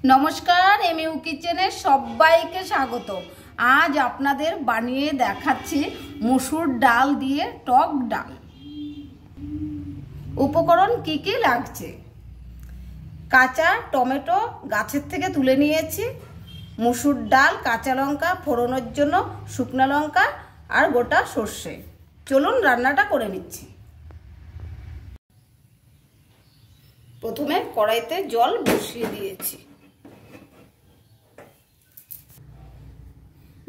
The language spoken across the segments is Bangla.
নমস্কার, এমইউ কিচেনে সবাইকে স্বাগত। আজ আপনাদের বানিয়ে দেখাচ্ছি মসুর ডাল দিয়ে টক ডাল। উপকরণ কি কি লাগছে: কাঁচা টমেটো গাছের থেকে তুলে নিয়েছি, মসুর ডাল, কাঁচা লঙ্কা, ফোড়নের জন্য শুকনো লঙ্কা আর গোটা সর্ষে। চলুন রান্নাটা করে নিচ্ছি। প্রথমে কড়াইতে জল বসিয়ে দিয়েছি।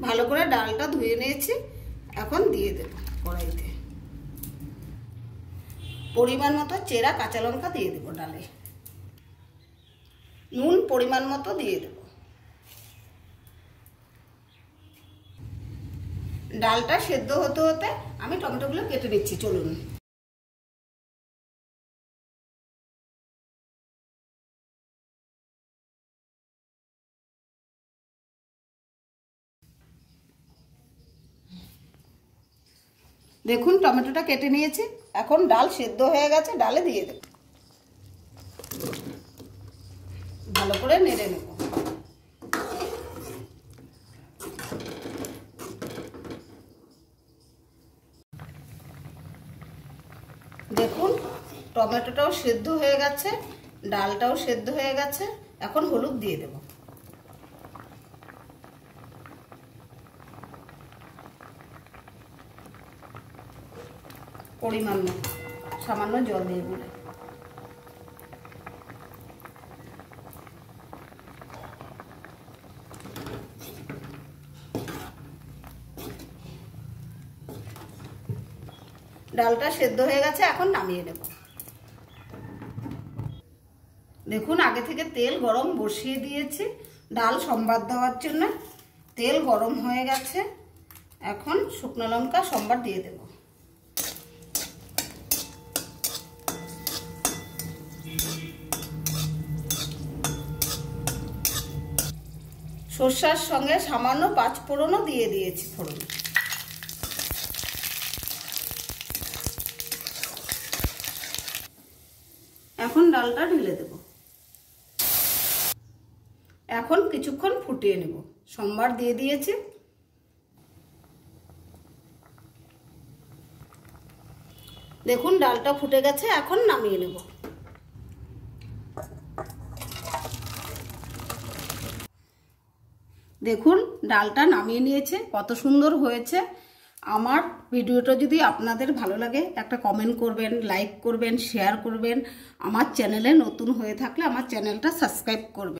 ভালো করে ডালটা ধুয়ে নিয়েছি, এখন দিয়ে দেব কড়াইতে। পরিমাণ মতো চেরা কাঁচা লঙ্কা দিয়ে দেব ডালে। নুন পরিমাণ মতো দিয়ে দেব। ডালটা সেদ্ধ হতে হতে আমি টমেটোগুলো কেটে নিচ্ছি। চলুন। দেখুন টমেটোটা কেটে নিয়েছি, এখন ডাল সেদ্ধ হয়ে গেছে, ডালে দিয়ে দেব। ভালো করে নেড়ে নেব। দেখুন টমেটোটাও সেদ্ধ হয়ে গেছে, ডালটাও সেদ্ধ হয়ে গেছে। এখন হলুদ দিয়ে দেব। পরিমাণ মতো সামান্য জল দিয়ে দিলে। ডালটা সেদ্ধ হয়ে গেছে, এখন নামিয়ে নেব। দেখুন আগে থেকে তেল গরম বসিয়ে দিয়েছি ডাল সম্বার দেওয়ার জন্য। তেল গরম হয়ে গেছে, এখন শুকনো লঙ্কা সম্বার দিয়ে দেব। সরষার সঙ্গে সামান্য পাঁচফোড়নও দিয়ে দিয়েছি ফোড়ন। এখন ডালটা ঢেলে দেব। এখন কিছুক্ষণ ফুটিয়ে নেব। সম্বার দিয়ে দিয়েছি। দেখুন ডালটা ফুটে গেছে, এখন নামিয়ে নেব। দেখুন ডালটা নামিয়ে নিয়েছে, কত সুন্দর হয়েছে। আমার ভিডিওটা যদি আপনাদের ভালো লাগে একটা কমেন্ট করবেন, লাইক করবেন, শেয়ার করবেন। আমার চ্যানেলে নতুন হয়ে থাকলে আমার চ্যানেলটা সাবস্ক্রাইব করবেন।